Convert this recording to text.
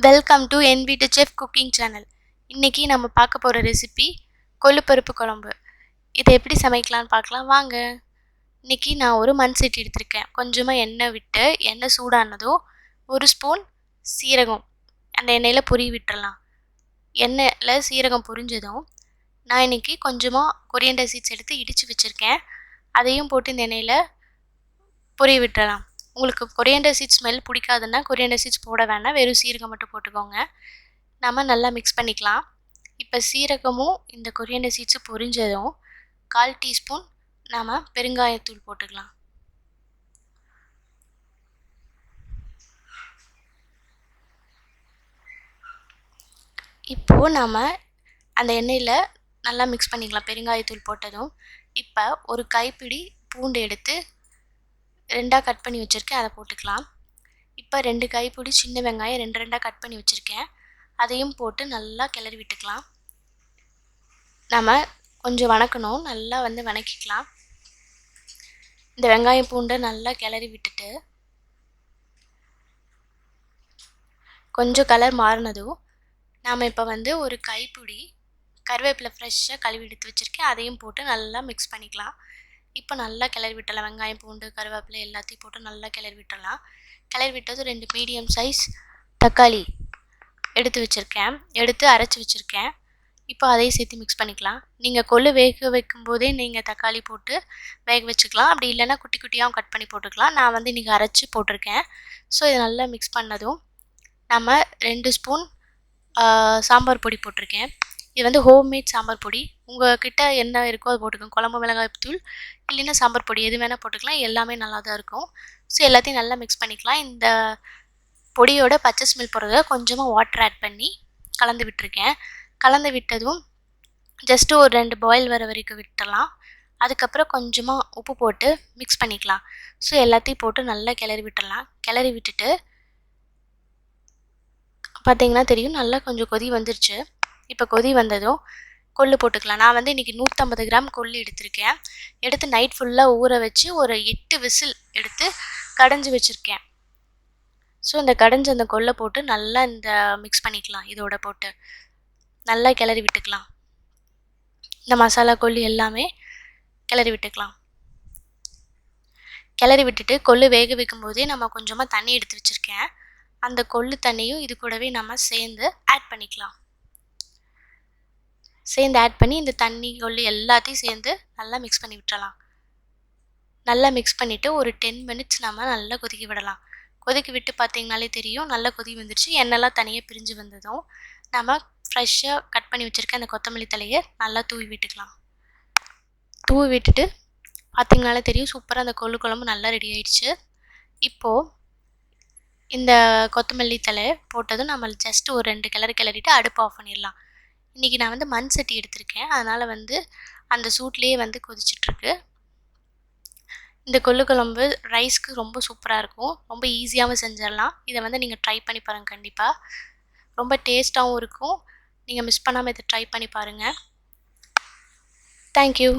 Welcome to Veetu chef cooking channel. இன்றைக்கி நம்ம பார்க்க போகிற ரெசிபி கொள்ளுப்பருப்பு குழம்பு. இதை எப்படி சமைக்கலான்னு பார்க்கலாம் வாங்க. இன்றைக்கி நான் ஒரு மண் சட்டி எடுத்திருக்கேன். கொஞ்சமாக எண்ணெய் விட்டு எண்ணெய் சூடானதும் ஒரு ஸ்பூன் சீரகம் அந்த எண்ணெயில் பொரிய விட்டுறலாம். எண்ணெயில் சீரகம் பொரிஞ்சதும் நான் இன்றைக்கி கொஞ்சமாக கொரியண்டர் சீட்ஸ் எடுத்து இடித்து வச்சுருக்கேன். அதையும் போட்டு இந்த எண்ணெயில் பொரிய விட்டுறலாம். உங்களுக்கு கொரியண்டர் சீட்ஸ் ஸ்மெல் பிடிக்காதுன்னா கொரியண்டர் சீட்ஸ் போட வேணாம், வெறும் சீரகம் மட்டும் போட்டுக்கோங்க. நம்ம நல்லா மிக்ஸ் பண்ணிக்கலாம். இப்போ சீரகமும் இந்த கொரியண்டர் சீட்ஸும் பொரிஞ்சதும் 1/4 டீஸ்பூன் நாம் பெருங்காயத்தூள் போட்டுக்கலாம். இப்போது நாம் அந்த எண்ணெயில் நல்லா மிக்ஸ் பண்ணிக்கலாம் பெருங்காயத்தூள் போட்டதும். இப்போ ஒரு கைப்பிடி பூண்டு எடுத்து 2ஆக கட் பண்ணி வச்சுருக்கேன், அதை போட்டுக்கலாம். இப்போ 2 கைப்பிடி சின்ன வெங்காயம் 2 கட் பண்ணி வச்சுருக்கேன், அதையும் போட்டு நல்லா கிளறி விட்டுக்கலாம். நம்ம கொஞ்சம் வணக்கணும், நல்லா வணக்கிக்கலாம். இந்த வெங்காயம் பூண்டை நல்லா கிளறி விட்டுட்டு கொஞ்சம் கலர் மாறினதும் நாம் இப்போ ஒரு கைப்பிடி கருவேப்பிலை ஃப்ரெஷ்ஷாக கழுவி எடுத்து வச்சுருக்கேன், அதையும் போட்டு நல்லா மிக்ஸ் பண்ணிக்கலாம். இப்போ நல்லா கிளறி விட்டுடலாம். வெங்காயம் பூண்டு கருவேப்பிலை எல்லாத்தையும் போட்டு நல்லா கிளறி விட்டுடலாம். கிளறி விட்டது 2 மீடியம் சைஸ் தக்காளி எடுத்து வச்சுருக்கேன், எடுத்து அரைச்சி வச்சுருக்கேன். இப்போ அதையும் சேர்த்து மிக்ஸ் பண்ணிக்கலாம். நீங்கள் கொள்ளு வேக வைக்கும்போதே நீங்கள் தக்காளி போட்டு வேக வச்சுக்கலாம், அப்படி இல்லைன்னா குட்டி குட்டியாகவும் கட் பண்ணி போட்டுக்கலாம். நான் இன்றைக்கி அரைச்சி போட்டிருக்கேன். ஸோ இதை நல்லா மிக்ஸ் பண்ணதும் நம்ம 2 ஸ்பூன் சாம்பார் பொடி போட்டிருக்கேன். இது ஹோம்மேட் சாம்பார் பொடி. உங்கள் கிட்ட என்ன இருக்கோ அது போட்டுக்கோங்க. குழம்பு மிளகாய் தூள் இல்லைன்னா சாம்பார் பொடி எது வேணால் போட்டுக்கலாம், எல்லாமே நல்லா தான் இருக்கும். ஸோ எல்லாத்தையும் நல்லா மிக்ஸ் பண்ணிக்கலாம். இந்த பொடியோட பச்சை ஸ்மெல் போகிறத கொஞ்சமாக வாட்டர் ஆட் பண்ணி கலந்து விட்டுருக்கேன். கலந்து விட்டதும் ஜஸ்ட்டு ஒரு 2 பாயில் வர வரைக்கும் விட்டுடலாம். அதுக்கப்புறம் கொஞ்சமாக உப்பு போட்டு மிக்ஸ் பண்ணிக்கலாம். ஸோ எல்லாத்தையும் போட்டு நல்லா கிளறி விட்டுடலாம். கிளறி விட்டுட்டு பார்த்திங்கன்னா தெரியும், நல்லா கொஞ்சம் கொதி வந்துருச்சு. இப்போ கொதி வந்ததும் கொள்ளு போட்டுக்கலாம். நான் இன்றைக்கி 150 கிராம் கொள்ளு எடுத்திருக்கேன். எடுத்து நைட் ஃபுல்லாக ஊற வச்சு ஒரு 8 விசில் எடுத்து கடைஞ்சி வச்சுருக்கேன். ஸோ இந்த கடைஞ்சி அந்த கொள்ளை போட்டு நல்லா இந்த மிக்ஸ் பண்ணிக்கலாம். இதோட போட்டு நல்லா கிளறி விட்டுக்கலாம். இந்த மசாலா கொள்ளு எல்லாமே கிளறி விட்டுக்கலாம். கிளறி விட்டுட்டு கொள்ளு வேக வைக்கும் போதே நம்ம கொஞ்சமாக தண்ணி எடுத்து வச்சுருக்கேன். அந்த கொள்ளு தண்ணியும் இது கூடவே நம்ம சேர்ந்து ஆட் பண்ணிக்கலாம். சேர்ந்து ஆட் பண்ணி இந்த தண்ணி கொள்ளு எல்லாத்தையும் சேர்ந்து நல்லா மிக்ஸ் பண்ணி விட்டுறலாம். நல்லா மிக்ஸ் பண்ணிவிட்டு ஒரு 10 மினிட்ஸ் நம்ம நல்லா கொதிக்க விடலாம். கொதிக்க விட்டு பார்த்திங்கனாலே தெரியும், நல்லா கொதி வந்துருச்சு. எண்ணெய்லாம் தனியாக பிரிஞ்சு வந்ததும் நம்ம ஃப்ரெஷ்ஷாக கட் பண்ணி வச்சுருக்க அந்த கொத்தமல்லி தலையை நல்லா தூவி விட்டுக்கலாம். தூவி விட்டுட்டு பார்த்திங்கனாலே தெரியும், சூப்பராக அந்த கொள்ளு குழம்பு நல்லா ரெடி ஆயிடுச்சு. இப்போது இந்த கொத்தமல்லி தலை போட்டதும் நம்ம ஜஸ்ட் ஒரு 2 கிளறிட்டு அடுப்பு ஆஃப் பண்ணிடலாம். இன்றைக்கி நான் மண் சட்டி எடுத்திருக்கேன், அதனால் அந்த சூட்லேயே கொதிச்சிட்ருக்கு. இந்த கொள்ளு குழம்பு ரைஸ்க்கு ரொம்ப சூப்பராக இருக்கும், ரொம்ப ஈஸியாகவும் செஞ்சிடலாம். இதை நீங்கள் ட்ரை பண்ணி பாருங்கள். கண்டிப்பாக ரொம்ப டேஸ்ட்டாகவும் இருக்கும். நீங்கள் மிஸ் பண்ணாமல் இதை ட்ரை பண்ணி பாருங்கள். தேங்க்யூ.